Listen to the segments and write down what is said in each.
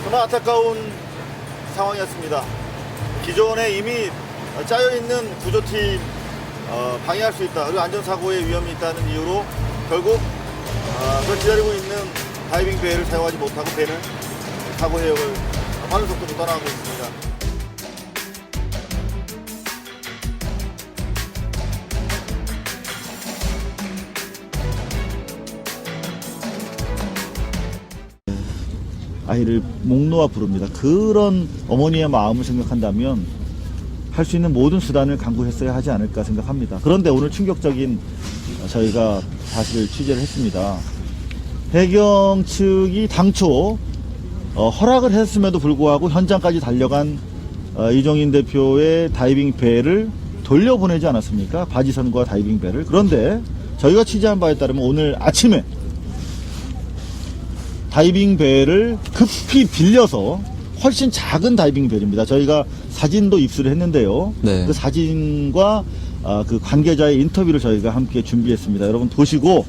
정말 안타까운 상황이었습니다. 기존에 이미 짜여있는 구조팀 방해할 수 있다, 그리고 안전사고의 위험이 있다는 이유로 결국 그걸 기다리고 있는 다이빙 배를 사용하지 못하고 배는 사고 해역을 빠른 속도로 떠나가고 있습니다. 아이를 목 놓아 부릅니다. 그런 어머니의 마음을 생각한다면 할 수 있는 모든 수단을 강구했어야 하지 않을까 생각합니다. 그런데 오늘 충격적인 저희가 사실을 취재를 했습니다. 해경 측이 당초 허락을 했음에도 불구하고 현장까지 달려간 이종인 대표의 다이빙 배를 돌려보내지 않았습니까? 바지선과 다이빙 배를. 그런데 저희가 취재한 바에 따르면 오늘 아침에 다이빙 배를 급히 빌려서 훨씬 작은 다이빙 배입니다. 저희가 사진도 입수를 했는데요. 네. 그 사진과 그 관계자의 인터뷰를 저희가 함께 준비했습니다. 여러분 보시고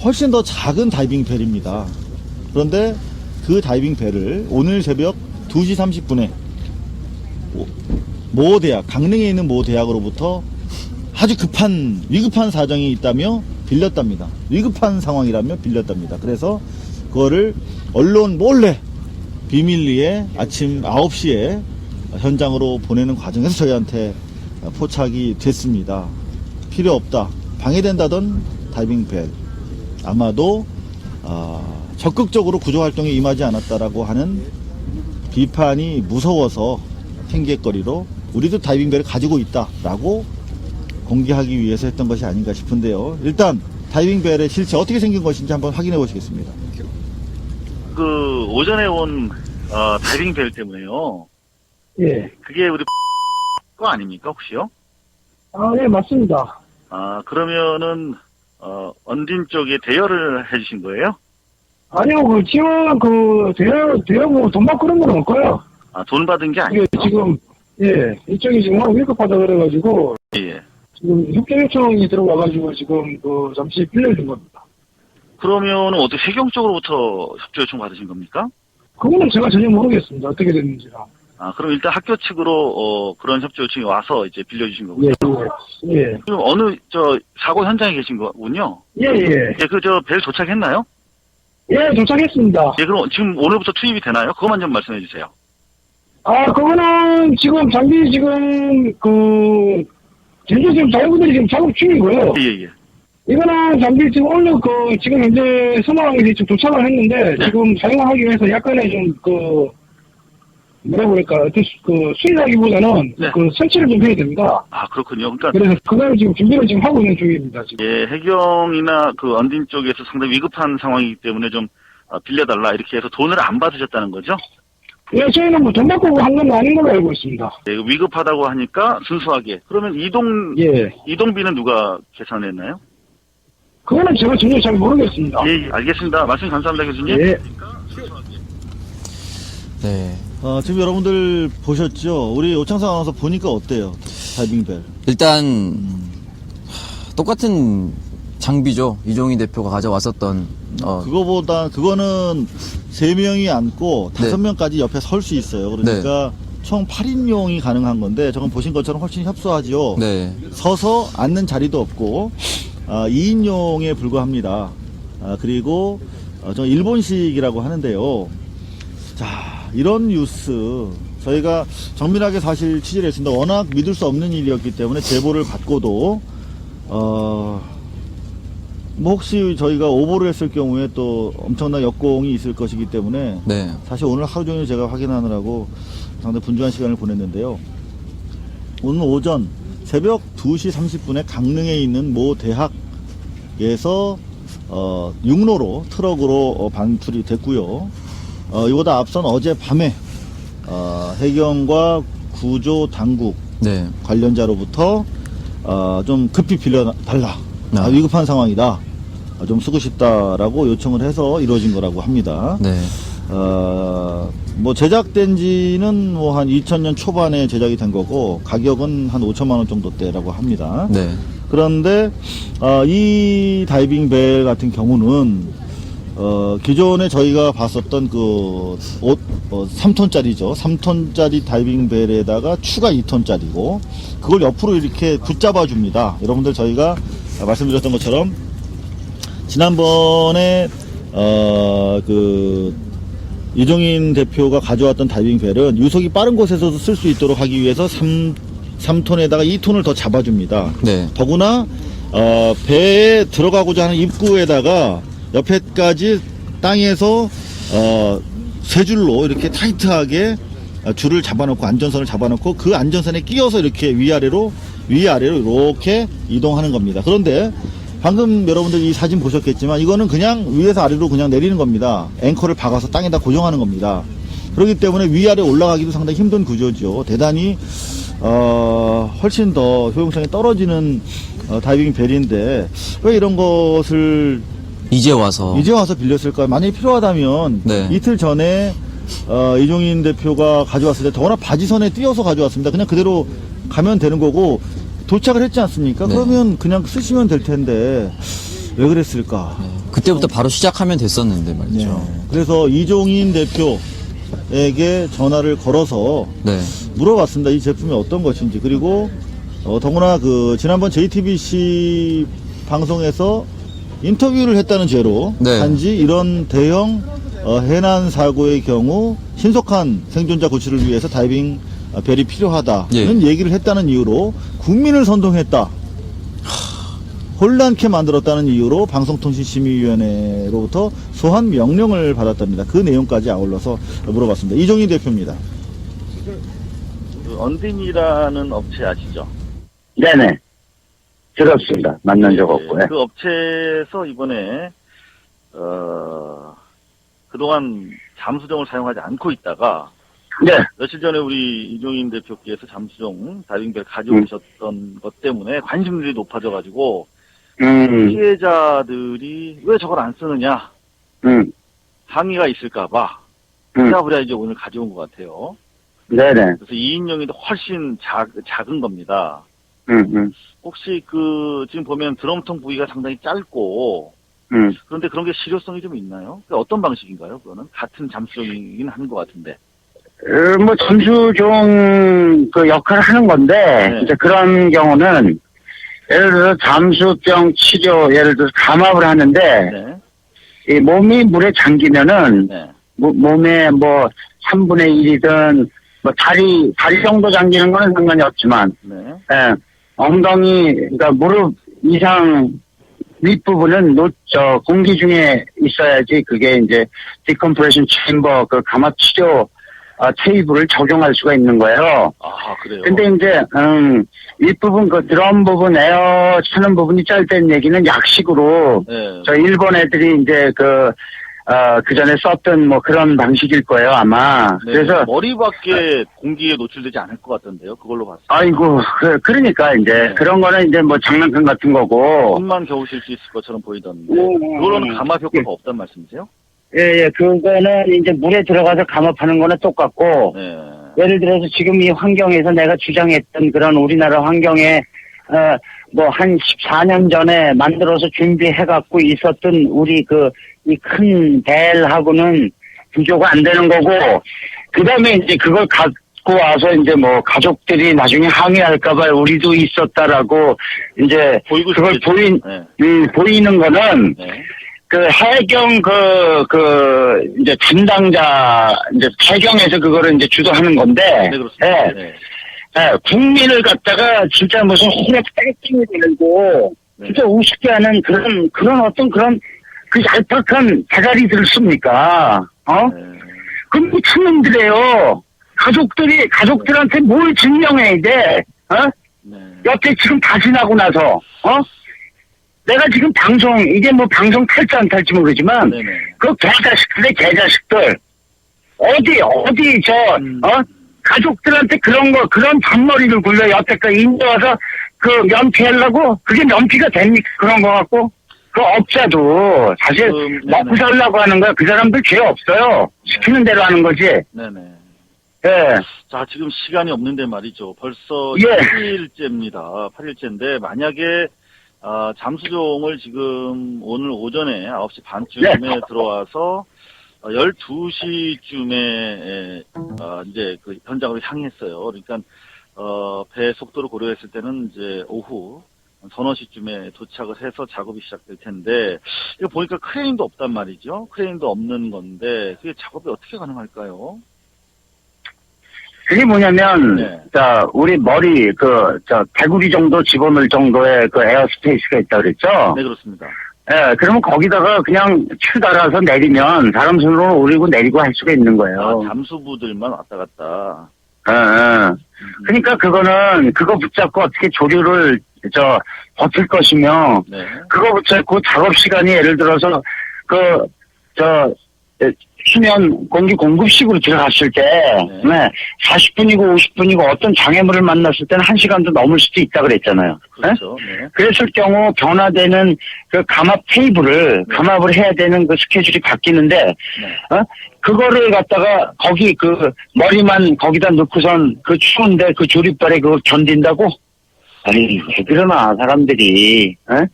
훨씬 더 작은 다이빙 배입니다. 그런데 그 다이빙 배를 오늘 새벽 2시 30분에 모 대학, 강릉에 있는 모 대학으로부터 아주 위급한 사정이 있다며 빌렸답니다. 위급한 상황이라며 빌렸답니다. 그래서 그거를 언론 몰래 비밀리에 아침 9시에 현장으로 보내는 과정에서 저희한테 포착이 됐습니다. 필요 없다, 방해된다던 다이빙 벨, 아마도 적극적으로 구조활동에 임하지 않았다라고 하는 비판이 무서워서 핑계거리로 우리도 다이빙 벨을 가지고 있다라고 공개하기 위해서 했던 것이 아닌가 싶은데요. 일단 다이빙 벨의 실체 어떻게 생긴 것인지 한번 확인해 보시겠습니다. 그 오전에 온 다이빙 벨 때문에요. 예. 그게 우리 거 아닙니까 혹시요? 네, 맞습니다. 그러면은 언딘 쪽에 대여를 해주신 거예요? 아니요, 지원, 대여고 돈 받고 그런 건 없고요. 돈 받은 게 아니에요? 지금, 이쪽이 지금 위급하다 그래가지고, 예. 지금 협조 요청이 들어와가지고 지금 잠시 빌려준 겁니다. 그러면 어떻게 해경 쪽으로부터 협조 요청 받으신 겁니까? 그거는 제가 전혀 모르겠습니다. 어떻게 됐는지는. 그럼 일단 학교 측으로 그런 협조 요청이 와서 이제 빌려주신 거군요. 예. 그럼 어느 사고 현장에 계신 거군요. 예. 벨 도착했나요? 예, 도착했습니다. 예, 그럼 지금 오늘부터 투입이 되나요? 그것만 좀 말씀해 주세요. 그거는 지금 장비 제주 지금 자유분들이 지금 작업 중이고요. 예. 이거는 장비 지금 오늘 지금 현재 선황이 지금 도착을 했는데, 네. 지금 사용하기 위해서 약간의 수리하기보다는 네. 설치를 좀 해야 됩니다. 그렇군요. 그러니까 그래서 그걸 지금 준비를 지금 하고 있는 중입니다, 지금. 예, 해경이나 언딘 쪽에서 상당히 위급한 상황이기 때문에 좀 빌려달라 이렇게 해서 돈을 안 받으셨다는 거죠? 예, 저희는 돈 받고 한 건 아닌 걸로 알고 있습니다. 예, 위급하다고 하니까 순수하게. 그러면 이동비는 누가 계산했나요? 그거는 제가 전혀 잘 모르겠습니다. 예, 알겠습니다. 말씀 감사합니다, 교수님. 예. 네. 지금 여러분들 보셨죠? 우리 오창석 아나운서 보니까 어때요? 다이빙 벨. 일단 똑같은 장비죠. 이종인 대표가 가져왔었던 그거는 3명이 앉고 네. 5명까지 옆에 설 수 있어요. 그러니까 총 8인용이 가능한 건데, 저건 보신 것처럼 훨씬 협소하지요. 네. 서서 앉는 자리도 없고 2인용에 불과합니다. 그리고 저 일본식이라고 하는데요. 자, 이런 뉴스 저희가 정밀하게 사실 취재를 했습니다. 워낙 믿을 수 없는 일이었기 때문에 제보를 받고도 혹시 저희가 오보를 했을 경우에 또 엄청난 역공이 있을 것이기 때문에 네. 사실 오늘 하루 종일 제가 확인하느라고 상당히 분주한 시간을 보냈는데요. 오늘 오전 새벽 2시 30분에 강릉에 있는 모 대학에서 육로로 트럭으로 반출이 됐고요. 이보다 앞선 어젯밤에 해경과 구조 당국 관련자로부터 좀 급히 빌려달라, 위급한 상황이다, 좀 쓰고 싶다라고 요청을 해서 이루어진 거라고 합니다. 제작된 지는 한 2000년 초반에 제작이 된 거고, 가격은 한 5천만 원 정도대라고 합니다. 그런데 이 다이빙 벨 같은 경우는 기존에 저희가 봤었던 그 3톤짜리죠. 3톤짜리 다이빙 벨에다가 추가 2톤짜리고 그걸 옆으로 이렇게 붙잡아 줍니다. 여러분들 저희가 말씀드렸던 것처럼 지난번에 그 이종인 대표가 가져왔던 다이빙 벨은 유속이 빠른 곳에서도 쓸 수 있도록 하기 위해서 3톤에다가 2톤을 더 잡아줍니다. 네. 더구나 배에 들어가고자 하는 입구에다가 옆에까지 땅에서 세 줄로 이렇게 타이트하게 줄을 잡아놓고 안전선을 잡아놓고 그 안전선에 끼어서 이렇게 위아래로 이렇게 이동하는 겁니다. 그런데 방금 여러분들 이 사진 보셨겠지만 이거는 그냥 위에서 아래로 그냥 내리는 겁니다. 앵커를 박아서 땅에다 고정하는 겁니다. 그렇기 때문에 위아래 올라가기도 상당히 힘든 구조죠. 대단히 훨씬 더 효용성이 떨어지는 다이빙 벨인데 왜 이런 것을 이제 와서 빌렸을까요? 만약에 필요하다면 네. 이틀 전에 이종인 대표가 가져왔을 때 더구나 바지선에 띄어서 가져왔습니다. 그냥 그대로 가면 되는 거고 도착을 했지 않습니까? 네. 그러면 그냥 쓰시면 될 텐데 왜 그랬을까? 그때부터 바로 시작하면 됐었는데 말이죠. 네. 그래서 이종인 대표에게 전화를 걸어서 네. 물어봤습니다. 이 제품이 어떤 것인지. 그리고 더구나 그 지난번 JTBC 방송에서 인터뷰를 했다는 죄로 네. 단지 이런 대형 해난 사고의 경우 신속한 생존자 구출을 위해서 다이빙 벨이 필요하다는 얘기를 했다는 이유로 국민을 선동했다. 혼란케 만들었다는 이유로 방송통신심의위원회로부터 소환 명령을 받았답니다. 그 내용까지 아울러서 물어봤습니다. 이종인 대표입니다. 그 언딘이라는 업체 아시죠? 네네. 들었습니다. 만난 적 없고요. 그 업체에서 이번에 그동안 잠수정을 사용하지 않고 있다가 네. 며칠 전에 우리 이종인 대표께서 잠수정 다이빙벨 가져오셨던 것 때문에 관심들이 높아져가지고 피해자들이 왜 저걸 안 쓰느냐 항의가 있을까봐 부랴부랴 이제 오늘 가져온 것 같아요. 네네. 그래서 2인용인데 훨씬 작은 겁니다. 혹시 지금 보면 드럼통 부위가 상당히 짧고, 그런데 그런 게 실효성이 좀 있나요? 어떤 방식인가요, 그거는? 같은 잠수정이긴 한 것 같은데. 뭐, 잠수종 그 역할을 하는 건데, 네. 이제 그런 경우는, 예를 들어서 잠수병 치료, 예를 들어서 감압을 하는데, 네. 이 몸이 물에 잠기면은, 네. 몸에 뭐, 3분의 1이든, 뭐, 다리 정도 잠기는 거는 상관이 없지만, 네. 예, 엉덩이, 그러니까 무릎 이상 윗부분은 공기 중에 있어야지 그게 이제 디컴프레션 체인버 그 감압 치료 테이블을 적용할 수가 있는 거예요. 아, 그래요? 근데 이제 윗부분 그 드럼 부분 에어 차는 부분이 짧다는 얘기는 약식으로 네. 저 일본 애들이 이제 그 전에 썼던 뭐 그런 방식일 거예요, 아마. 네. 그래서 머리밖에 공기에 노출되지 않을 것 같던데요, 그걸로 봤어요. 아이고, 그러니까 이제 네. 그런 거는 이제 뭐 장난감 같은 거고. 손만 겨우 쉴 수 있을 것처럼 보이던데. 네. 그거로는 감압 효과가 없단 말씀이세요? 예, 그거는 이제 물에 들어가서 감압하는 거는 똑같고, 네. 예를 들어서 지금 이 환경에서 내가 주장했던 그런 우리나라 환경에, 뭐 한 14년 전에 만들어서 준비해갖고 있었던 우리 이 큰 벨하고는 비교가 안 되는 거고, 그 다음에 이제 그걸 갖고 와서 이제 뭐 가족들이 나중에 항의할까봐 우리도 있었다라고 이제 보이고 그걸 싶겠죠. 네. 보이는 거는 네. 그 해경 이제 담당자 이제 해경에서 그거를 이제 주도하는 건데, 네, 그렇습니다. 예. 네. 예, 국민을 갖다가 진짜 무슨 혼에 땡땡이 들고 네. 진짜 우습게 하는 그런 어떤 그런 그 얄팍한 대가리들을 씁니까? 네. 그럼 미친놈들이에요. 가족들한테 뭘 증명해야 돼? 네. 옆에 지금 다 지나고 나서, 내가 지금 이게 뭐 방송 탈지 안 탈지 모르지만, 네네. 그 개자식들, 가족들한테 그런 잔머리를 굴려 옆에까지 인도와서 면피하려고? 그게 면피가 됩니까? 그런 거 갖고? 그 업자도 사실 먹고 살려고 하는 거야. 그 사람들 죄 없어요. 시키는 대로 하는 거지. 네네. 예. 자, 지금 시간이 없는데 말이죠. 벌써 예. 8일째입니다. 8일째인데, 만약에 잠수종을 지금 오늘 오전에 9시 반쯤에 네. 들어와서 12시쯤에 이제 그 현장으로 향했어요. 그러니까 배 속도를 고려했을 때는 이제 오후 서너 시쯤에 도착을 해서 작업이 시작될 텐데, 이거 보니까 크레인도 없단 말이죠. 크레인도 없는 건데 그게 작업이 어떻게 가능할까요? 그게 뭐냐면, 네. 자, 우리 머리, 개구리 정도 집어넣을 정도의 그 에어스페이스가 있다 그랬죠? 네, 그렇습니다. 예, 그러면 거기다가 그냥 칠 달아서 내리면 사람 손으로 오르고 내리고 할 수가 있는 거예요. 잠수부들만 왔다 갔다. 예, 예. 그러니까 그거는, 그거 붙잡고 어떻게 조류를, 버틸 것이며, 네. 그거 붙잡고 작업 시간이 예를 들어서, 수면 공기 공급식으로 들어갔을 때, 네. 40분이고 50분이고 어떤 장애물을 만났을 때는 1시간도 넘을 수도 있다 그랬잖아요. 그렇죠. 네. 그랬을 경우 변화되는 그 감압 테이블을, 감압을 해야 되는 그 스케줄이 바뀌는데, 네. 그거를 갖다가 거기 그 머리만 거기다 넣고선 그 추운데 그 조립발에 그걸 견딘다고? 아니, 왜 그러나, 사람들이. 자,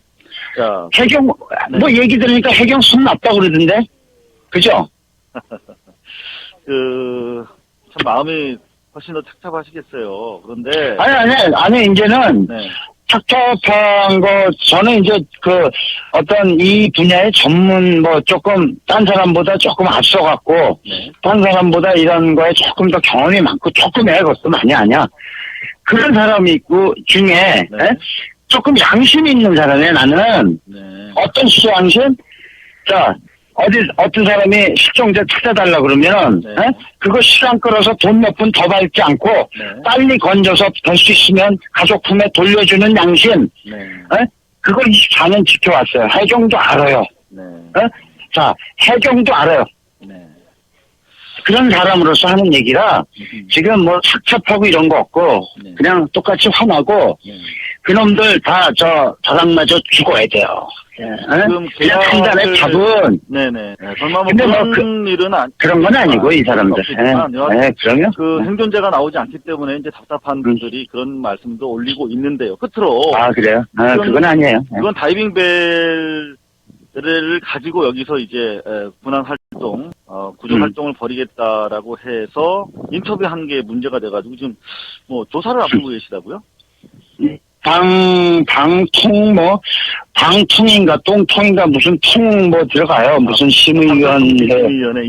해경, 네. 뭐 얘기 들으니까 해경 손 났다고 그러던데? 그죠? 참 마음이 훨씬 더 착잡하시겠어요. 그런데, 아니, 이제는 네. 착잡한 거, 저는 이제 어떤 이 분야의 전문, 조금, 딴 사람보다 조금 앞서갖고, 네. 딴 사람보다 이런 거에 조금 더 경험이 많고, 조금이야, 그것도 많이 아니야. 그런 사람이 있고, 중에, 네. 조금 양심이 있는 사람이야, 나는. 네. 어떤 식의 양심? 자, 어떤 사람이 실종자 찾아달라 그러면, 네. 그거 시간 끌어서 돈 몇 푼 더 밟지 않고, 네. 빨리 건져서 될 수 있으면 가족 품에 돌려주는 양심, 네. 그걸 24년 지켜왔어요. 해경도 알아요. 네. 자, 해경도 알아요. 네. 그런 사람으로서 하는 얘기라, 지금 뭐 착잡하고 이런 거 없고, 네. 그냥 똑같이 화나고, 네. 그놈들 다 저랑마저 죽어야 돼요. 지금 그냥 한 달에 잡은, 네네. 설마 뭐 근데 그런 일은 그런 건 아니고, 이 사람들. 그러면? 그 행존자가 나오지 않기 때문에 이제 답답한 분들이 그런 말씀도 올리고 있는데요. 끝으로. 그래요? 그건 아니에요. 이건 다이빙 벨을 가지고 여기서 이제 군항 활동, 구조 활동을 벌이겠다라고 해서 인터뷰한 게 문제가 돼가지고 지금 뭐 조사를 앞두고 계시다고요? 방통인가 똥통인가 무슨 통 들어가요. 무슨 심의위원회. 심의위원회,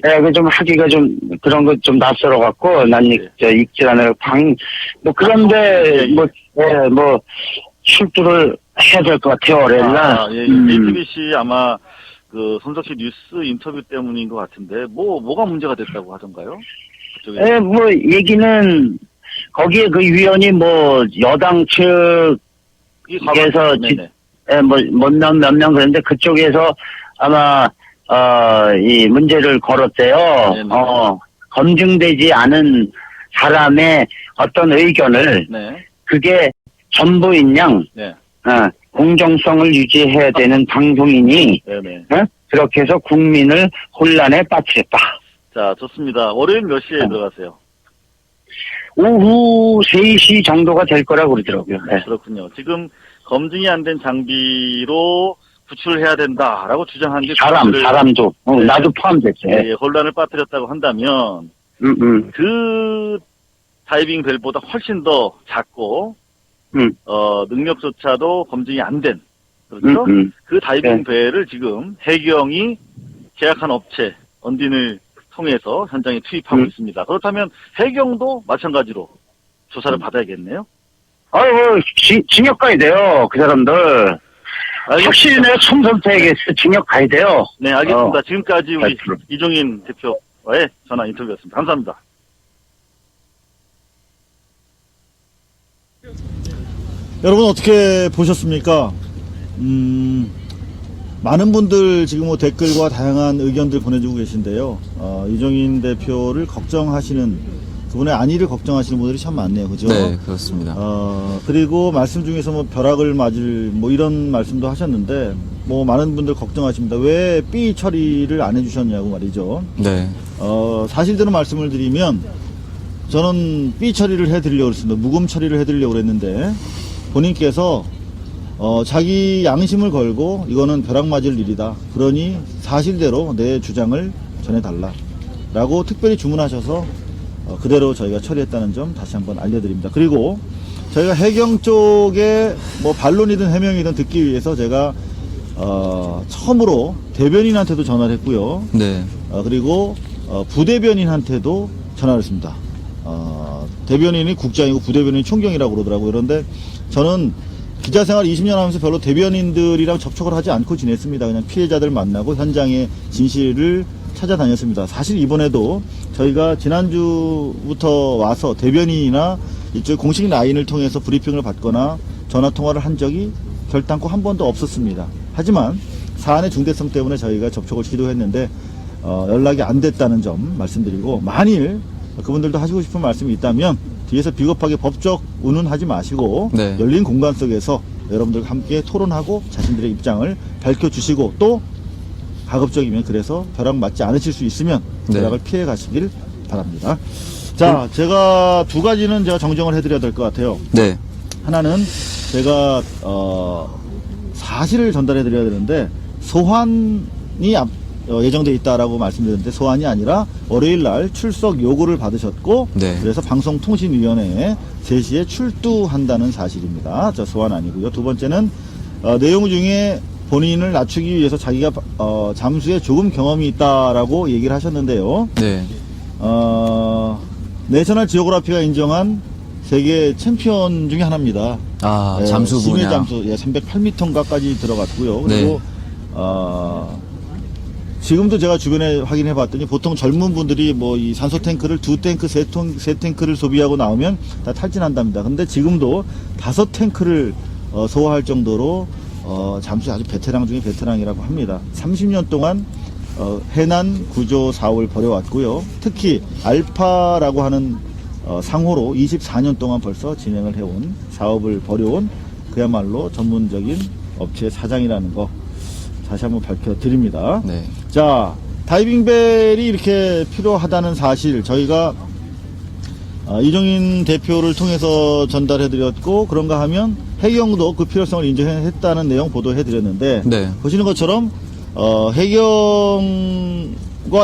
예. 그 좀 하기가 좀 그런 거 좀 낯설어갖고 난 읽질 않아요. 그런데 출두를 해야 될 것 같아요. 올해날. JTBC 아마 그 손석희 뉴스 인터뷰 때문인 것 같은데 뭐가 문제가 됐다고 하던가요? 그쪽에. 얘기는 거기에 그 위원이 여당 측에서 몇 명 그랬는데 그쪽에서 아마 이 문제를 걸었대요. 네네. 검증되지 않은 사람의 어떤 의견을 그게 전부인 양 공정성을 유지해야 되는 방송인이 그렇게 해서 국민을 혼란에 빠뜨렸다. 자, 좋습니다. 월요일 몇 시에 들어가세요? 오후 3시 정도가 될 거라고 그러더라고요. 네. 그렇군요. 지금 검증이 안 된 장비로 구출해야 된다라고 주장한 게 사람도 나도 포함됐어요. 혼란을 빠뜨렸다고 한다면 그 다이빙 벨보다 훨씬 더 작고 능력조차도 검증이 안 된 그렇죠? 그 다이빙 벨을 지금 해경이 계약한 업체 언딘을 통해서 현장에 투입하고 있습니다. 그렇다면 해경도 마찬가지로 조사를 받아야겠네요. 징역 가야 돼요, 그 사람들. 확실히 내가 총선택에서 징역 가야 돼요. 네, 알겠습니다. 지금까지 우리 이종인 대표와의 전화 인터뷰였습니다. 감사합니다. 여러분 어떻게 보셨습니까? 많은 분들 지금 댓글과 다양한 의견들 보내주고 계신데요. 이종인 대표를 걱정하시는 그분의 안위를 걱정하시는 분들이 참 많네요, 그죠? 네, 그렇습니다. 그리고 말씀 중에서 벼락을 맞을 이런 말씀도 하셨는데 많은 분들 걱정하십니다. 왜 B 처리를 안 해주셨냐고 말이죠. 네. 사실대로 말씀을 드리면 저는 B 처리를 해드리려고 했습니다. 무금 처리를 해드리려고 했는데 본인께서 자기 양심을 걸고 이거는 벼락 맞을 일이다. 그러니 사실대로 내 주장을 전해달라. 라고 특별히 주문하셔서 그대로 저희가 처리했다는 점 다시 한번 알려드립니다. 그리고 저희가 해경 쪽에 뭐 반론이든 해명이든 듣기 위해서 제가 처음으로 대변인한테도 전화를 했고요. 네. 그리고 부대변인한테도 전화를 했습니다. 대변인이 국장이고 부대변인이 총경이라고 그러더라고요. 그런데 저는 기자 생활 20년 하면서 별로 대변인들이랑 접촉을 하지 않고 지냈습니다. 그냥 피해자들 만나고 현장의 진실을 찾아다녔습니다. 사실 이번에도 저희가 지난주부터 와서 대변인이나 이쪽 공식 라인을 통해서 브리핑을 받거나 전화 통화를 한 적이 결단코 한 번도 없었습니다. 하지만 사안의 중대성 때문에 저희가 접촉을 시도했는데 연락이 안 됐다는 점 말씀드리고, 만일 그분들도 하시고 싶은 말씀이 있다면 뒤에서 비겁하게 법적 운운하지 마시고 네. 열린 공간 속에서 여러분들과 함께 토론하고 자신들의 입장을 밝혀주시고, 또 가급적이면 그래서 벼락 맞지 않으실 수 있으면 네. 벼락을 피해 가시길 바랍니다. 자, 제가 두 가지는 제가 정정을 해드려야 될 것 같아요. 네. 하나는 제가 사실을 전달해 드려야 되는데, 소환이 예정돼 있다라고 말씀드렸는데 소환이 아니라 월요일 날 출석 요구를 받으셨고, 네. 그래서 방송통신위원회에 3시에 출두한다는 사실입니다. 저 소환 아니고요. 두 번째는 내용 중에 본인을 낮추기 위해서 자기가 잠수에 조금 경험이 있다라고 얘기를 하셨는데요. 네. 내셔널 지오그라피가 인정한 세계 챔피언 중에 하나입니다. 아, 예, 잠수 심해 분야. 잠수 308m인가까지 들어갔고요. 그리고 지금도 제가 주변에 확인해 봤더니 보통 젊은 분들이 뭐 이 산소 탱크를 2탱크, 3탱크를 소비하고 나오면 다 탈진한답니다. 근데 지금도 5탱크를 소화할 정도로 잠수의 아주 베테랑 중에 베테랑이라고 합니다. 30년 동안 해난 구조 사업을 벌여왔고요. 특히 알파라고 하는 상호로 24년 동안 벌써 진행을 해온 사업을 벌여온 그야말로 전문적인 업체의 사장이라는 거 다시 한번 밝혀드립니다. 네. 자, 다이빙벨이 이렇게 필요하다는 사실 저희가 이종인 대표를 통해서 전달해드렸고, 그런가 하면 해경도 그 필요성을 인정했다는 내용 보도해드렸는데, 네. 보시는 것처럼 해경과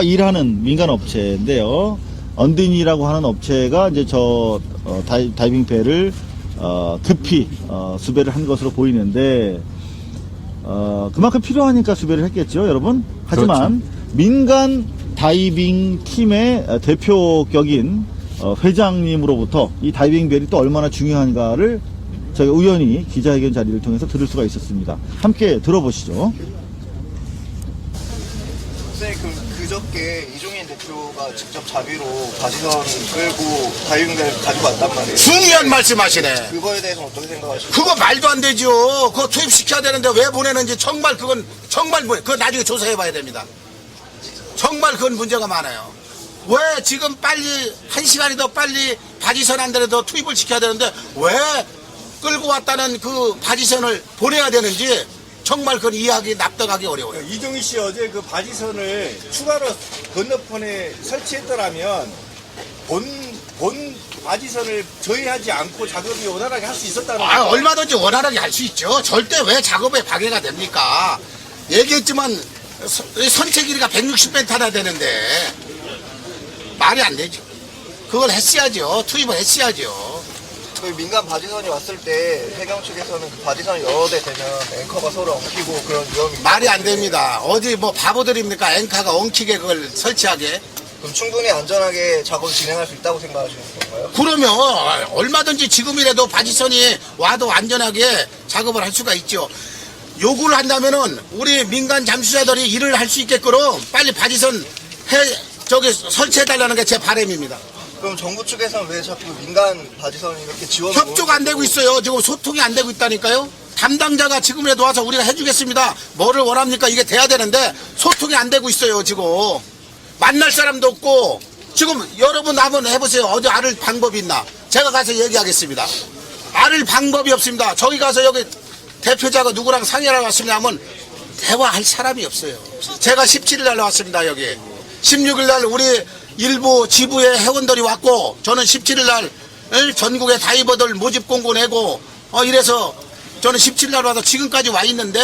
일하는 민간 업체인데요. 언딘이라고 하는 업체가 이제 다이빙벨을 급히 수배를 한 것으로 보이는데, 그만큼 필요하니까 수배를 했겠죠, 여러분. 하지만 그렇죠. 민간 다이빙 팀의 대표격인 회장님으로부터 이 다이빙벨이 또 얼마나 중요한가를 저희가 우연히 기자회견 자리를 통해서 들을 수가 있었습니다. 함께 들어보시죠. 선생님, 그저께 이종인 대표가 직접 자비로 바지선 끌고 다이빙벨 가지고 왔단 말이에요. 중요한 말씀하시네. 그거에 대해서 어떻게 생각하십니까? 그거 말도 안 되죠. 그거 투입시켜야 되는데 왜 보내는지 정말 그건 정말 그거 나중에 조사해봐야 됩니다. 정말 그건 문제가 많아요. 왜 지금 빨리 1시간이 더 빨리 바지선 한 대를 더 투입을 시켜야 되는데 왜 끌고 왔다는 그 바지선을 보내야 되는지 정말 그건 이해하기 납득하기 어려워요. 이종희 씨 어제 그 바지선을 추가로 건너편에 설치했더라면 본 바지선을 저해하지 않고 작업이 원활하게 할 수 있었다는 거죠. 얼마든지 원활하게 할 수 있죠. 절대 왜 작업에 방해가 됩니까? 얘기했지만 선체 길이가 160m나 되는데 말이 안 되죠. 그걸 했어야죠. 투입을 했어야죠. 그 민간 바지선이 왔을 때 해경 측에서는 그 바지선이 여러 대 되면 앵커가 서로 엉키고 그런 위험이 말이 안 됩니다. 어디 뭐 바보들입니까? 앵카가 엉키게 그걸 설치하게. 그럼 충분히 안전하게 작업을 진행할 수 있다고 생각하시는 건가요? 그러면 얼마든지 지금이라도 바지선이 와도 안전하게 작업을 할 수가 있죠. 요구를 한다면은 우리 민간 잠수사들이 일을 할 수 있게끔 빨리 바지선 설치해달라는 게 제 바람입니다. 그럼 정부 측에서는 왜 자꾸 민간 바지선이 이렇게 지원을 협조가 안 되고 있어요. 지금 소통이 안 되고 있다니까요. 담당자가 지금이라도 와서 우리가 해주겠습니다. 뭐를 원합니까? 이게 돼야 되는데 소통이 안 되고 있어요. 지금 만날 사람도 없고 지금 여러분 한번 해보세요. 어디 알을 방법이 있나? 제가 가서 얘기하겠습니다. 알을 방법이 없습니다. 저기 가서 여기 대표자가 누구랑 상의하러 왔습니다 하면 대화할 사람이 없어요. 제가 17일 날 왔습니다. 여기 16일 날 우리 일부 지부의 회원들이 왔고 저는 17일 날 전국의 다이버들 모집 공고 내고 이래서 저는 17날 와서 지금까지 와 있는데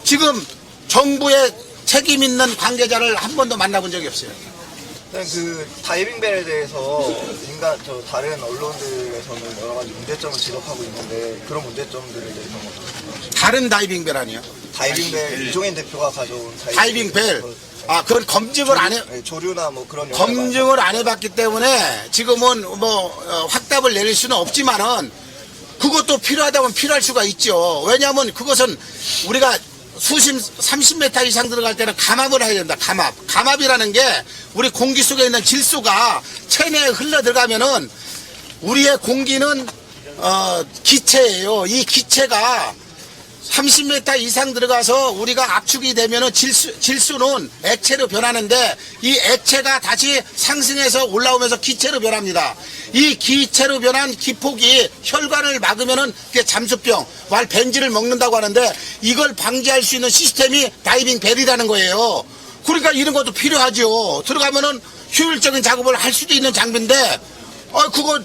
지금 정부의 책임 있는 관계자를 한 번도 만나본 적이 없어요. 그 다이빙벨에 대해서 인간 다른 언론들에서는 여러 가지 문제점을 지적하고 있는데 그런 문제점들에 대해서 다른 다이빙벨 아니야? 다이빙벨 이종인 대표가 가져온 다이빙벨. 아, 그건 검증을 안 해. 네, 조류나 뭐 그런 검증을 안 해봤기 때문에 지금은 확답을 내릴 수는 없지만은 그것도 필요하다면 필요할 수가 있죠. 왜냐하면 그것은 우리가 30m 이상 들어갈 때는 감압을 해야 된다. 감압이라는 게 우리 공기 속에 있는 질소가 체내에 흘러 들어가면은 우리의 공기는 기체예요. 이 기체가 30m 이상 들어가서 우리가 압축이 되면은 질소는 액체로 변하는데 이 액체가 다시 상승해서 올라오면서 기체로 변합니다. 이 기체로 변한 기폭이 혈관을 막으면은 그게 잠수병, 벤질을 먹는다고 하는데 이걸 방지할 수 있는 시스템이 다이빙 벨이라는 거예요. 그러니까 이런 것도 필요하죠. 들어가면은 효율적인 작업을 할 수도 있는 장비인데 그거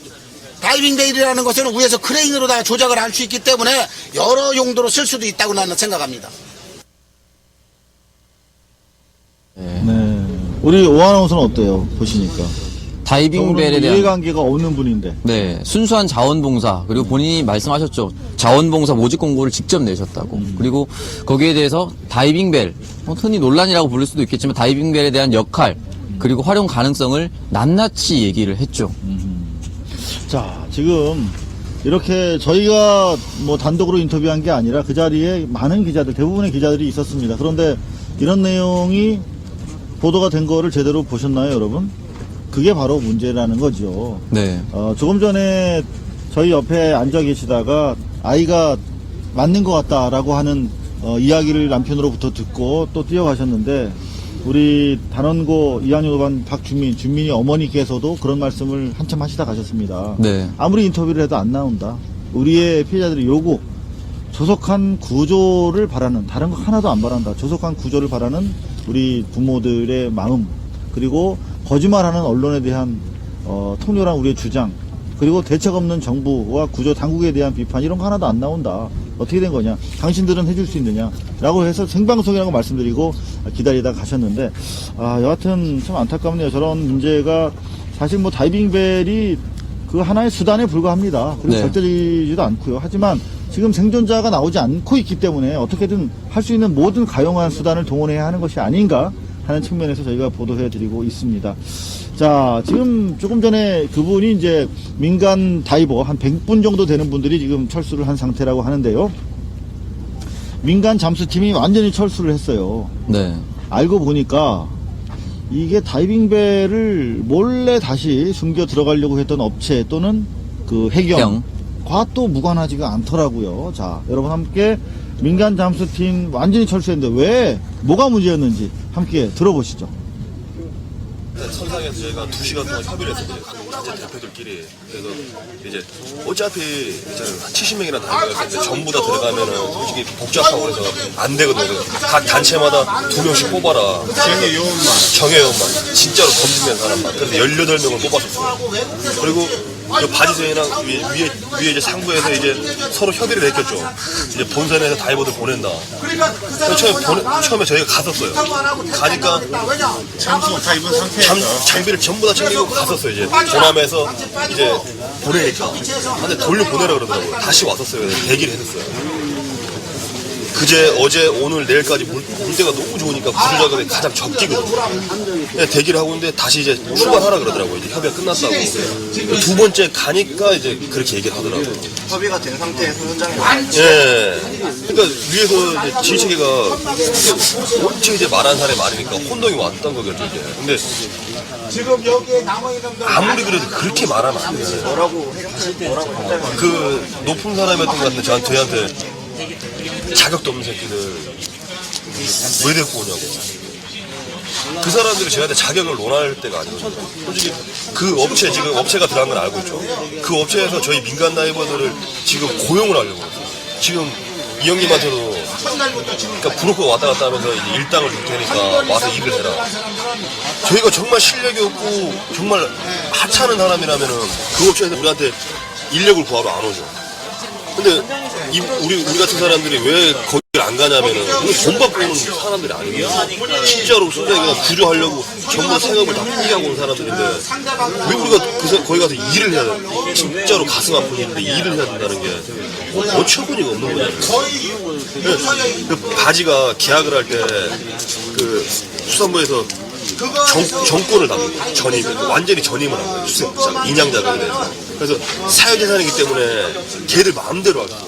다이빙 벨이라는 것은 위에서 크레인으로 다 조작을 할 수 있기 때문에 여러 용도로 쓸 수도 있다고 나는 생각합니다. 네. 우리 오아나운서는 어때요? 보시니까. 다이빙벨에 대한 이해관계가 없는 분인데. 네, 순수한 자원봉사, 그리고 본인이 말씀하셨죠. 자원봉사 모집 공고를 직접 내셨다고. 그리고 거기에 대해서 다이빙벨, 흔히 논란이라고 부를 수도 있겠지만 다이빙벨에 대한 역할, 그리고 활용 가능성을 낱낱이 얘기를 했죠. 자, 지금 이렇게 저희가 뭐 단독으로 인터뷰한 게 아니라 그 자리에 많은 기자들, 대부분의 기자들이 있었습니다. 그런데 이런 내용이 보도가 된 거를 제대로 보셨나요, 여러분? 그게 바로 문제라는 거죠. 네. 조금 전에 저희 옆에 앉아 계시다가 아이가 맞는 것 같다라고 하는 이야기를 남편으로부터 듣고 또 뛰어가셨는데 우리 단원고 2학년 5반 준민이 어머니께서도 그런 말씀을 한참 하시다 가셨습니다. 네. 아무리 인터뷰를 해도 안 나온다. 우리의 피해자들의 요구, 조속한 구조를 바라는, 다른 거 하나도 안 바란다. 조속한 구조를 바라는 우리 부모들의 마음, 그리고 거짓말하는 언론에 대한 통렬한 우리의 주장, 그리고 대책 없는 정부와 구조 당국에 대한 비판, 이런 거 하나도 안 나온다. 어떻게 된 거냐? 당신들은 해줄 수 있느냐? 라고 해서 생방송이라고 말씀드리고 기다리다 가셨는데, 여하튼 참 안타깝네요. 저런 문제가 사실 뭐 다이빙벨이 그 하나의 수단에 불과합니다. 그리고 네. 절대지지도 않고요. 하지만 지금 생존자가 나오지 않고 있기 때문에 어떻게든 할 수 있는 모든 가용한 수단을 동원해야 하는 것이 아닌가 하는 측면에서 저희가 보도해드리고 있습니다. 자, 지금 조금 전에 그분이 이제 민간 다이버 한 100분 정도 되는 분들이 지금 철수를 한 상태라고 하는데요. 민간 잠수팀이 완전히 철수를 했어요. 네. 알고 보니까 이게 다이빙벨을 몰래 다시 숨겨 들어가려고 했던 업체 또는 그 해경과 또 무관하지가 않더라고요. 자, 여러분 함께 민간 잠수팀 완전히 철수했는데 왜, 뭐가 문제였는지 함께 들어보시죠. 선상에서 저희가 2시간 동안 협의를 했었거든요. 각 단체 대표들끼리. 그래서 이제 어차피 이제 한 70명이나 다니는데 전부 다 들어가면은 솔직히 복잡하고 그래서 안 되거든요. 그래서 각 단체마다 2명씩 뽑아라. 정예원만. 진짜로 검증된 사람만. 그래서 18명을 뽑았었어요. 그리고 그 바지선이랑 위에 이제 상부에서 이제 서로 협의를 했겠죠. 이제 본선에서 다이버들 보낸다. 처음에 저희가 갔었어요. 가니까 장비를 전부 다 챙기고 갔었어요. 이제 조남에서 이제 보내니까. 근데 돌려 보내라 그러더라고요. 다시 왔었어요. 대기를 했었어요. 그제, 어제, 오늘, 내일까지 물때가 너무 좋으니까 구조 작업이 가장 적기거든요. 대기를 하고 있는데 다시 이제 출발하라 그러더라고요. 이제 협의가 끝났다고. 두 번째 가니까 이제 그렇게 얘기를 하더라고요. 협의가 된 상태에서 현장에 예. 그러니까 위에서 이제 지휘체계가 엄청 이제 말하는 사람이 많으니까 혼동이 왔던 거겠죠, 이제. 근데 지금 여기에 남아있는 아무리 그래도 그렇게 말하면 안 돼요. 뭐라고 그 높은 사람이었던 것 같은데 저한테 자격도 없는 새끼들 왜 데리고 오냐고. 그 사람들이 저한테 자격을 논할 때가 아니거든요. 솔직히 그 업체, 지금 업체가 들어간 건 알고 있죠. 그 업체에서 저희 민간 다이버들을 지금 고용을 하려고 해요. 지금 이 형님한테도 그러니까 브로커가 왔다 갔다 하면서 이제 일당을 줄 테니까 와서 일을 해라. 저희가 정말 실력이 없고 정말 하찮은 사람이라면은 그 업체에서 우리한테 인력을 구하러 안 오죠. 근데 우리 같은 사람들이 왜 거기를 안 가냐면은 돈 받고 오는 사람들이 아니에요. 진짜로 순전히 그냥 구조하려고 전부 생업을 다 포기하고 온 사람들인데 왜 우리가 거기 가서 일을 해야 돼? 진짜로 가슴 아픈 일인데 일을 해야 된다는 게 어처구니가 없는 거잖아요. 그 바지가 계약을 할 때 그 수산부에서 정권을 담은 거예요. 전임, 완전히 전임을 한 거예요. 수색자, 인양자금에 대해서. 그래서 사유재산이기 때문에 걔들 마음대로 할 거예요.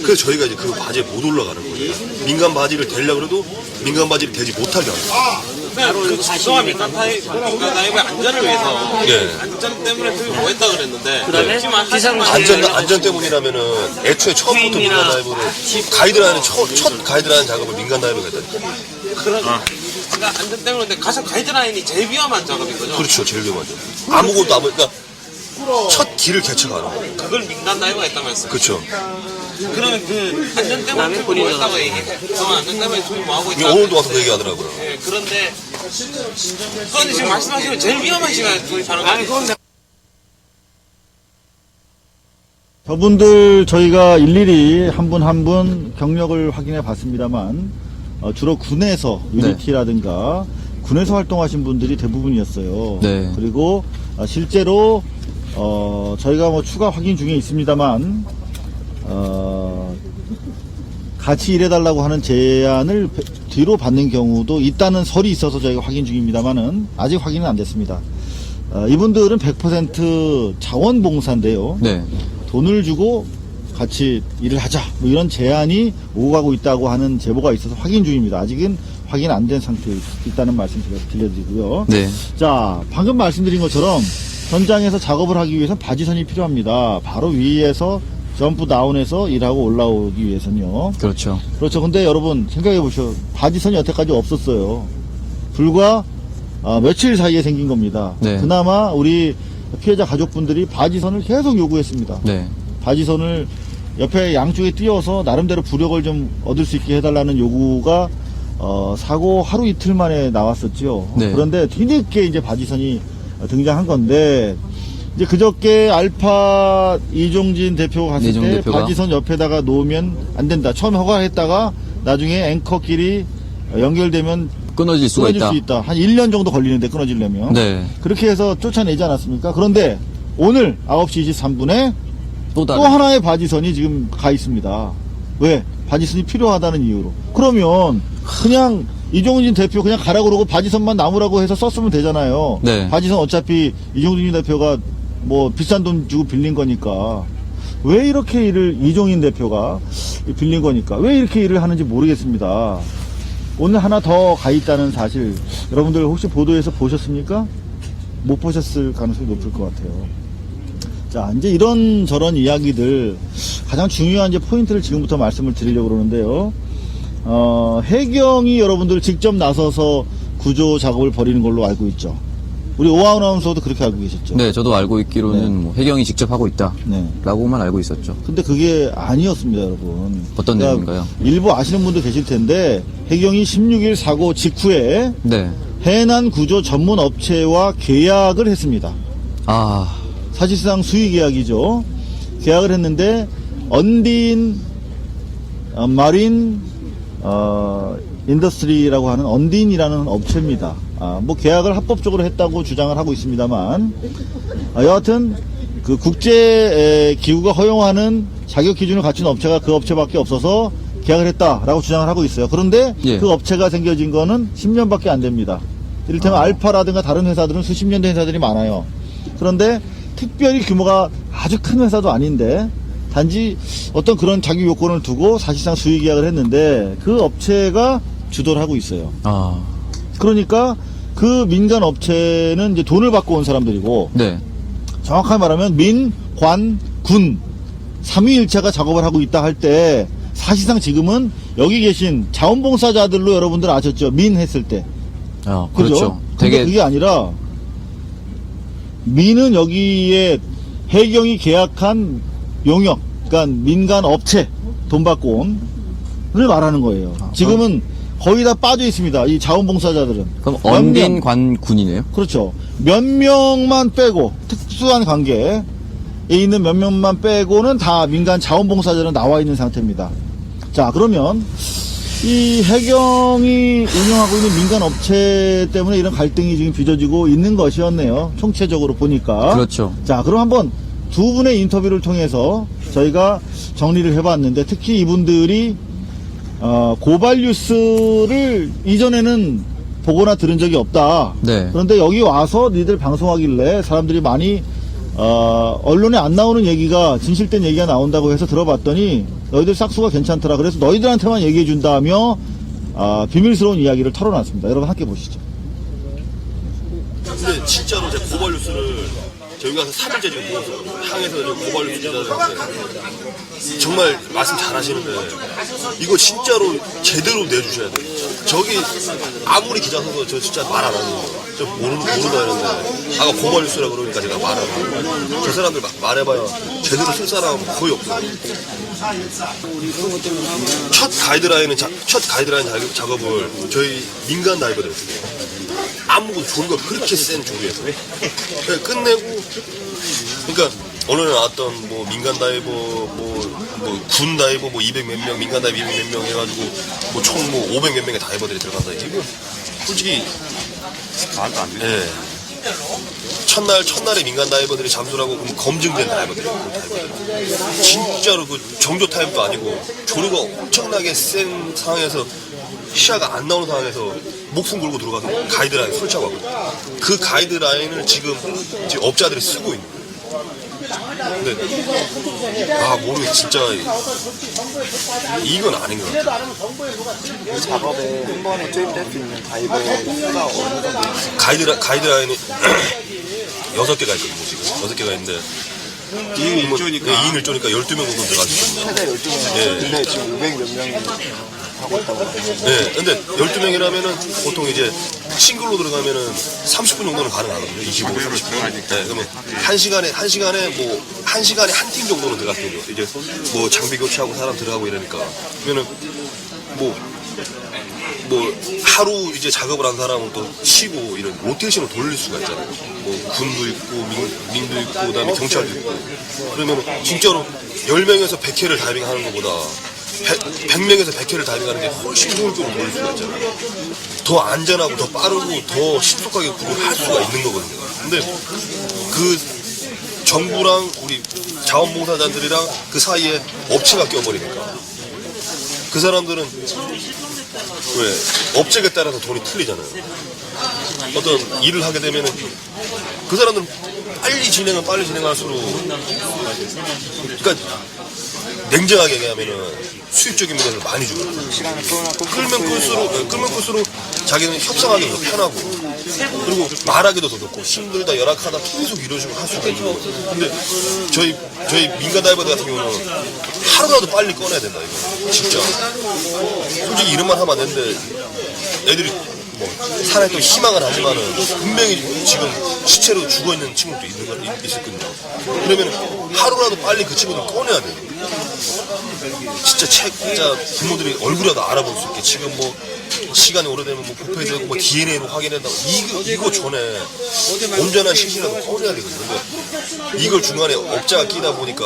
그래서 저희가 이제 그 바지에 못 올라가는 거예요. 민간 바지를 대려고 해도 민간 바지를 대지 못하게 하는 거예요. 그 작동화 민간 타입의 안전을 위해서 예. 안전 때문에 그게 뭐 했다 그랬는데 지금 안전 때문이라면은 애초에 처음부터 민간 다이브를 가이드라인은 첫 가이드라인 작업을 민간 다이브가 했다니까. 그러니까 안전 때문인데 가장 가이드라인이 제일 위험한 작업인 거죠. 그렇죠, 제일 위험하죠. 아무것도 그러니까 첫 길을 개척하는 거예요. 그걸 민간 다이브가 했다면서요. 그렇죠. 그러면 그 안전 때문에 뭐 했다고 얘기해. 안전 때문에 저희 뭐 하고 있다. 오늘도 와서 그 얘기하더라고요. 예, 그런데 지금 말씀하시면 제일 위험한 시간에 도입하는 거 아니에요? 저분들 저희가 일일이 한 분 한 분 경력을 확인해 봤습니다만 주로 군에서 유니티라든가 군에서 활동하신 분들이 대부분이었어요. 네. 그리고 실제로 저희가 뭐 추가 확인 중에 있습니다만 같이 일해달라고 하는 제안을 뒤로 받는 경우도 있다는 설이 있어서 저희가 확인 중입니다만은 아직 확인은 안 됐습니다. 이분들은 100% 자원봉사인데요. 네. 돈을 주고 같이 일을 하자 뭐 이런 제안이 오고 가고 있다고 하는 제보가 있어서 확인 중입니다. 아직은 확인 안 된 상태에 있다는 말씀 제가 들려드리고요. 네. 자, 방금 말씀드린 것처럼 현장에서 작업을 하기 위해서 바지선이 필요합니다. 바로 위에서 점프 다운해서 일하고 올라오기 위해서는요. 그렇죠. 그렇죠. 근데 여러분 생각해 보시오. 바지선이 여태까지 없었어요. 불과 며칠 사이에 생긴 겁니다. 네. 그나마 우리 피해자 가족분들이 바지선을 계속 요구했습니다. 네. 바지선을 옆에 양쪽에 띄워서 나름대로 부력을 좀 얻을 수 있게 해달라는 요구가 사고 하루 이틀 만에 나왔었죠. 네. 그런데 뒤늦게 이제 바지선이 등장한 건데 이제 그저께 알파 이종진 대표가 갔을 이종진 때 대표가? 바지선 옆에다가 놓으면 안 된다. 처음에 허가했다가 나중에 앵커끼리 연결되면 끊어질 수가 끊어질 있다. 수 있다. 한 1년 정도 걸리는데 끊어지려면. 네. 그렇게 해서 쫓아내지 않았습니까? 그런데 오늘 9시 23분에 또 다른. 또 하나의 바지선이 지금 가 있습니다. 왜? 바지선이 필요하다는 이유로. 그러면 그냥 이종진 대표 그냥 가라 그러고 바지선만 남으라고 해서 썼으면 되잖아요. 네. 바지선 어차피 이종진 대표가 뭐 비싼 돈 주고 빌린 거니까 왜 이렇게 일을 이종인 대표가 빌린 거니까 왜 이렇게 일을 하는지 모르겠습니다. 오늘 하나 더 가 있다는 사실 여러분들 혹시 보도에서 보셨습니까? 못 보셨을 가능성이 높을 것 같아요. 자, 이제 이런저런 이야기들 가장 중요한 이제 포인트를 지금부터 말씀을 드리려고 그러는데요. 해경이 여러분들 직접 나서서 구조 작업을 벌이는 걸로 알고 있죠. 우리 오하운 아나운서도 그렇게 알고 계셨죠. 네, 저도 알고 있기로는 네. 뭐 해경이 직접 하고 있다. 네. 라고만 알고 있었죠. 근데 그게 아니었습니다, 여러분. 어떤 내용인가요? 일부 아시는 분도 계실 텐데 해경이 16일 사고 직후에 네. 해난 구조 전문 업체와 계약을 했습니다. 아, 사실상 수의 계약이죠. 계약을 했는데 언딘 마린 인더스트리라고 하는 언딘이라는 업체입니다. 뭐 계약을 합법적으로 했다고 주장을 하고 있습니다만 여하튼 그 국제 기구가 허용하는 자격 기준을 갖춘 업체가 그 업체밖에 없어서 계약을 했다라고 주장을 하고 있어요. 그런데 예. 그 업체가 생겨진 거는 10년밖에 안 됩니다. 이를테면 알파라든가 다른 회사들은 수십 년 된 회사들이 많아요. 그런데 특별히 규모가 아주 큰 회사도 아닌데 단지 어떤 그런 자기 요건을 두고 사실상 수의 계약을 했는데 그 업체가 주도를 하고 있어요. 아, 그러니까 그 민간 업체는 이제 돈을 받고 온 사람들이고 네. 정확하게 말하면 민, 관, 군 3위일체가 작업을 하고 있다 할 때 사실상 지금은 여기 계신 자원봉사자들로 여러분들 아셨죠? 민 했을 때. 아, 그죠? 그렇죠. 근데 되게 그게 아니라 민은 여기에 해경이 계약한 용역, 그러니까 민간 업체 돈 받고 온을 말하는 거예요. 지금은 거의 다 빠져 있습니다. 이 자원봉사자들은. 그럼 몇 명, 언딘 관군이네요. 그렇죠. 몇 명만 빼고 특수한 관계 있는 몇몇만 빼고는 다 민간 자원봉사자로 나와 있는 상태입니다. 자, 그러면 이 해경이 운영하고 있는 민간 업체 때문에 이런 갈등이 지금 빚어지고 있는 것이었네요. 총체적으로 보니까. 그렇죠. 자, 그럼 한번 두 분의 인터뷰를 통해서 저희가 정리를 해봤는데, 특히 이분들이 고발 뉴스를 이전에는 보거나 들은 적이 없다. 네. 그런데 여기 와서 니들 방송하길래 사람들이 많이 언론에 안 나오는 얘기가 진실된 얘기가 나온다고 해서 들어봤더니 너희들 싹수가 괜찮더라. 그래서 너희들한테만 얘기해 준다며 비밀스러운 이야기를 털어놨습니다. 여러분 함께 보시죠. 근데 진짜로 제가 고발 뉴스를 저희 가서 3일째 지금 보고 항에서 고발 뉴스 기자들한테 정말 말씀 잘 하시는데 이거 진짜로 제대로 내주셔야 돼요. 저기 아무리 기자 써도 저 진짜 말 안 하는 거예요. 저 모른다 했는데 아까 고발 뉴스라 그러니까 제가 말 안 하고 저 사람들 말해봐야 제대로 쓸 사람은 거의 없어요. 첫 가이드라인 작업을 저희 민간 다이버들 아무것도 조류가 그렇게 센 조류에서 끝내고, 그러니까 언론에 나왔던 뭐 민간 다이버 뭐 군 다이버 뭐 200 몇 명, 민간 다이버 200 몇 명 해가지고 뭐 총 뭐 500 몇 명의 다이버들이 들어간다. 이거 솔직히 말도 안 돼. 예. 첫날에 민간 다이버들이 잠수하고 검증된 다이버들이에요. 진짜로 그 정조 타입도 아니고 조류가 엄청나게 센 상황에서 시야가 안 나오는 상황에서 목숨 걸고 들어가서 가이드라인 설치하고 왔거든요. 그 가이드라인을 지금 업자들이 쓰고 있는 거예요. 근데 모르겠어. 진짜 이건 아닌 것 같아요. 이 작업에 한 번에 투입될 수 있는 다이버 수가 어느 정도 가이드라인이 6개가 있거든요. 지금 6개가 있는데 2인 1조니까 12명 정도 들어갈 수 있거든요. 최대 12명. 예. 근데 지금 500 몇 명이 하고 있다고 하는데. 네, 근데 12명이라면은 보통 이제 싱글로 들어가면은 30분 정도는 가능하거든요. 25, 30분. 네, 그러면 1시간에 한 팀 정도는 들어갈 거예요. 이제 뭐 장비 교체하고 사람 들어가고 이러니까. 그러면은 뭐 하루 이제 작업을 한 사람은 또 쉬고 이런 로테이션을 돌릴 수가 있잖아요. 뭐 군도 있고 민도 있고 그다음에 경찰도 있고. 그러면 진짜로 10명에서 100회를 다이빙 하는 것보다 100명에서 100회를 다이빙하는 게 훨씬 효율적으로 돌릴 수가 있잖아요. 더 안전하고 더 빠르고 더 신속하게 구조할 수가 있는 거거든요. 근데 그 정부랑 우리 자원봉사자들이랑 그 사이에 업체가 껴버리니까 그 사람들은 왜 업체에 따라서 돈이 틀리잖아요. 어떤 일을 하게 되면은 그 사람들은 빨리 진행할수록 그러니까 냉정하게 얘기하면은 수익적인 면에서 많이 주고 끌면 끌수록 자기는 협상하기도 더 편하고 그리고 말하기도 더 좋고 힘들다 열악하다 계속 이런 식으로 할 수가 있는 거예요. 근데 저희 민간 다이버들 같은 경우는 하루라도 빨리 꺼내야 된다 이거 진짜 솔직히 이름만 하면 안 되는데 애들이 뭐 살아있 또 희망을 하지만은 분명히 지금 시체로 죽어있는 친구도 있을 거예요. 그러면 하루라도 빨리 그 친구들 꺼내야 돼요. 진짜 부모들이 얼굴이라도 알아볼 수 있게 지금 뭐 시간이 오래되면 뭐 부패되고 뭐 DNA로 확인한다고 이거 전에 온전한 시신이라도 꺼내야 되거든요. 그러니까 이걸 중간에 업자가 끼다 보니까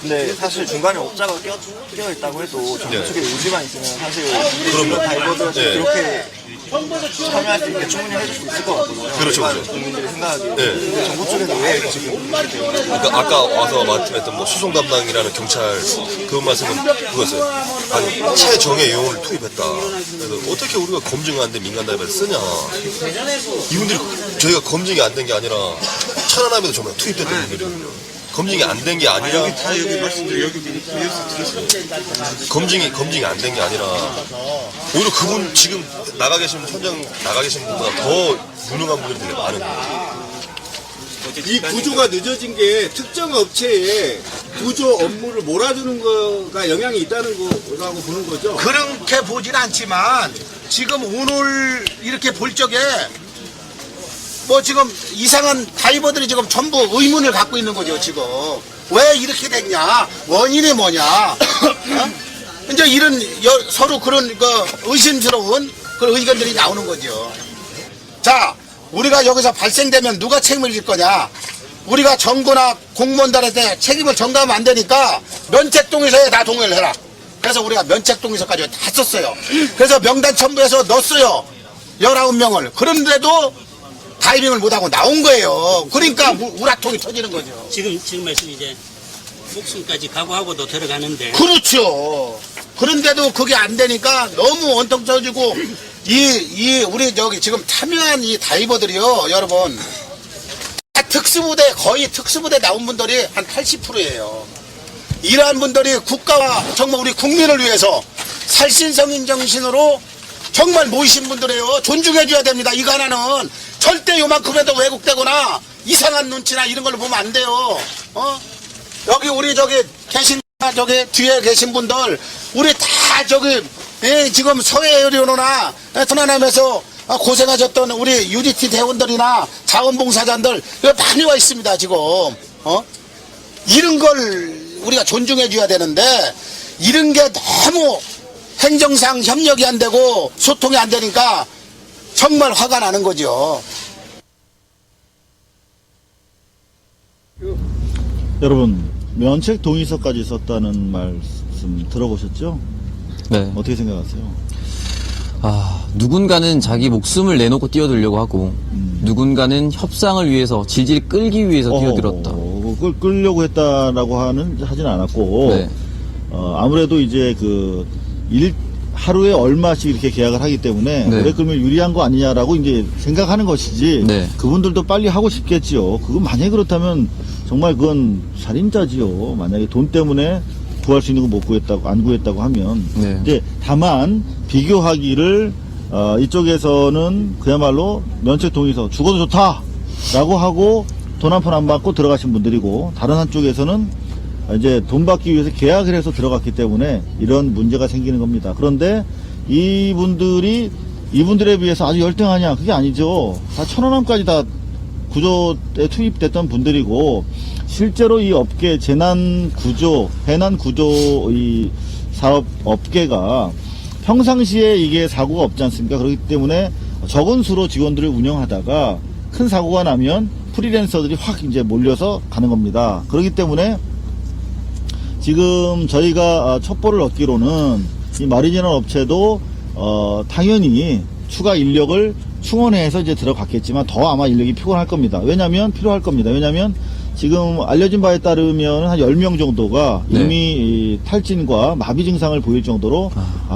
근데 사실 중간에 업자가 끼어 있다고 해도 정부측의 의지만 있으면 사실 그럼요. 다이버들은 네. 그렇게 참여할 수 있게 충분히 해줄 수 있을 것 같거든요. 그렇죠, 일반 그렇죠. 국민들이 생각하기에. 네. 근데 정부 쪽에서 왜 지금 그러니까 아까 와서 말씀했던 뭐 수송 담당이라는 경찰 그 말씀은 그거였어요. 아니 최정예 요원을 투입했다. 그래서 어떻게 우리가 검증 안 된 민간 다이버를 쓰냐. 이분들이 저희가 검증이 안 된 게 아니라 천안함에도 정말 투입됐던 분들이거든요. 검증이 안 된 게 아니라 검증이 안 된 게 아니라 오히려 그분 지금 현장 나가 계신 분보다 더 유능한 분들이 되게 많은 거예요. 이 구조가 늦어진 게 특정 업체에 구조 업무를 몰아주는 거가 영향이 있다는 거라고 보는 거죠? 그렇게 보진 않지만 지금 오늘 이렇게 볼 적에 뭐 지금 이상한 다이버들이 지금 전부 의문을 갖고 있는 거죠. 지금 왜 이렇게 됐냐, 원인이 뭐냐, 이제 이런 서로 그런 의심스러운 그런 의견들이 나오는 거죠. 자, 우리가 여기서 발생되면 누가 책임을 질 거냐? 우리가 정부나 공무원들한테 책임을 전가하면 안 되니까 면책동의서에 다 동의를 해라. 그래서 우리가 면책동의서까지 다 썼어요. 그래서 명단 첨부해서 넣었어요. 19명을. 그런데도 다이빙을 못하고 나온 거예요. 그러니까 우라통이 터지는 거죠. 지금 말씀 이제 목숨까지 각오하고도 들어가는데. 그렇죠. 그런데도 그게 안 되니까 너무 원통 터지고, 우리 지금 참여한 이 다이버들이요, 여러분. 다 거의 특수부대 나온 분들이 한 80%예요. 이러한 분들이 국가와 정말 우리 국민을 위해서 살신성인 정신으로 정말 모이신 분들이에요. 존중해줘야 됩니다. 이거 하나는 절대 요만큼에도 왜곡되거나 이상한 눈치나 이런 걸로 보면 안 돼요. 여기 우리 뒤에 계신 분들, 우리 다 지금 서해의료로나 천안함에서 고생하셨던 우리 UDT 대원들이나 자원봉사자들 많이 와 있습니다. 지금 이런 걸 우리가 존중해줘야 되는데 이런 게 너무 행정상 협력이 안 되고 소통이 안 되니까 정말 화가 나는 거죠. 여러분, 면책 동의서까지 썼다는 말씀 들어보셨죠? 네. 어떻게 생각하세요? 누군가는 자기 목숨을 내놓고 뛰어들려고 하고, 누군가는 협상을 위해서 질질 끌기 위해서 뛰어들었다. 끌려고 했다라고 하진 않았고, 네. 아무래도 이제 하루에 얼마씩 이렇게 계약을 하기 때문에, 네. 그래, 그러면 유리한 거 아니냐라고 이제 생각하는 것이지, 네. 그분들도 빨리 하고 싶겠지요. 그건 만약에 그렇다면, 정말 그건 살인자지요. 만약에 돈 때문에 구할 수 있는 거 안 구했다고 하면. 네. 이제 다만, 비교하기를, 이쪽에서는 그야말로 면책 동의서 죽어도 좋다! 라고 하고 돈 한 푼 안 받고 들어가신 분들이고, 다른 한쪽에서는 이제 돈 받기 위해서 계약을 해서 들어갔기 때문에 이런 문제가 생기는 겁니다. 그런데 이분들에 비해서 아주 열등하냐? 그게 아니죠. 다 천안함까지 다 구조에 투입됐던 분들이고, 실제로 이 업계, 해난 구조 이 사업 업계가 평상시에 이게 사고가 없지 않습니까? 그렇기 때문에 적은 수로 직원들을 운영하다가 큰 사고가 나면 프리랜서들이 확 이제 몰려서 가는 겁니다. 그렇기 때문에 지금 저희가 첩보를 얻기로는 이 마리지널 업체도 당연히 추가 인력을 충원해서 이제 들어갔겠지만 더 아마 인력이 필요할 겁니다. 필요할 겁니다. 왜냐면 지금 알려진 바에 따르면 한 10명 정도가 네. 이미 탈진과 마비 증상을 보일 정도로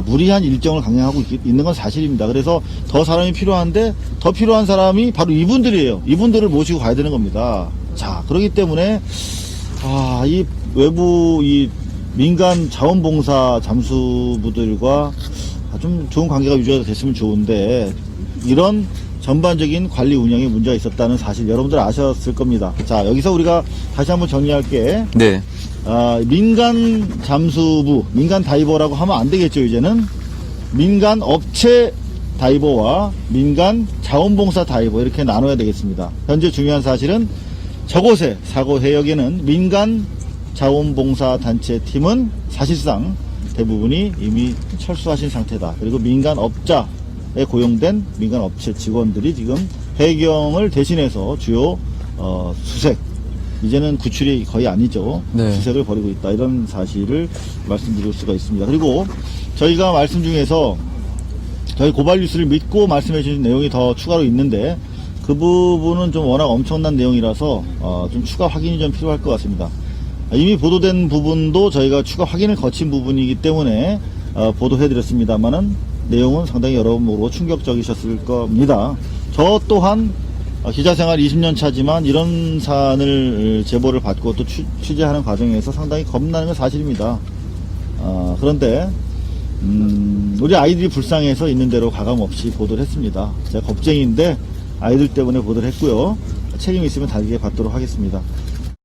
무리한 일정을 강행하고 있는 건 사실입니다. 그래서 더 사람이 필요한데 더 필요한 사람이 바로 이분들이에요. 이분들을 모시고 가야 되는 겁니다. 자, 그렇기 때문에 이 외부 이 민간 자원봉사 잠수부들과 좀 좋은 관계가 유지가 됐으면 좋은데 이런 전반적인 관리 운영에 문제가 있었다는 사실 여러분들 아셨을 겁니다. 자, 여기서 우리가 다시 한번 정리할게. 네. 민간 잠수부, 민간 다이버라고 하면 안 되겠죠, 이제는. 민간 업체 다이버와 민간 자원봉사 다이버 이렇게 나눠야 되겠습니다. 현재 중요한 사실은 저곳에 사고 해역에는 민간 자원봉사 단체 팀은 사실상 대부분이 이미 철수하신 상태다. 그리고 민간 업자에 고용된 민간 업체 직원들이 지금 해경을 대신해서 주요 수색, 이제는 구출이 거의 아니죠. 네. 수색을 벌이고 있다. 이런 사실을 말씀드릴 수가 있습니다. 그리고 저희가 말씀 중에서 저희 고발 뉴스를 믿고 말씀해 주신 내용이 더 추가로 있는데 그 부분은 좀 워낙 엄청난 내용이라서 좀 추가 확인이 좀 필요할 것 같습니다. 이미 보도된 부분도 저희가 추가 확인을 거친 부분이기 때문에 보도해드렸습니다만은 내용은 상당히 여러분 모르고 충격적이셨을 겁니다. 저 또한 기자생활 20년 차지만 이런 사안을 제보를 받고 또 취재하는 과정에서 상당히 겁나는 건 사실입니다. 그런데 우리 아이들이 불쌍해서 있는 대로 가감없이 보도를 했습니다. 제가 겁쟁이인데 아이들 때문에 보도를 했고요. 책임 있으면 다르게 받도록 하겠습니다.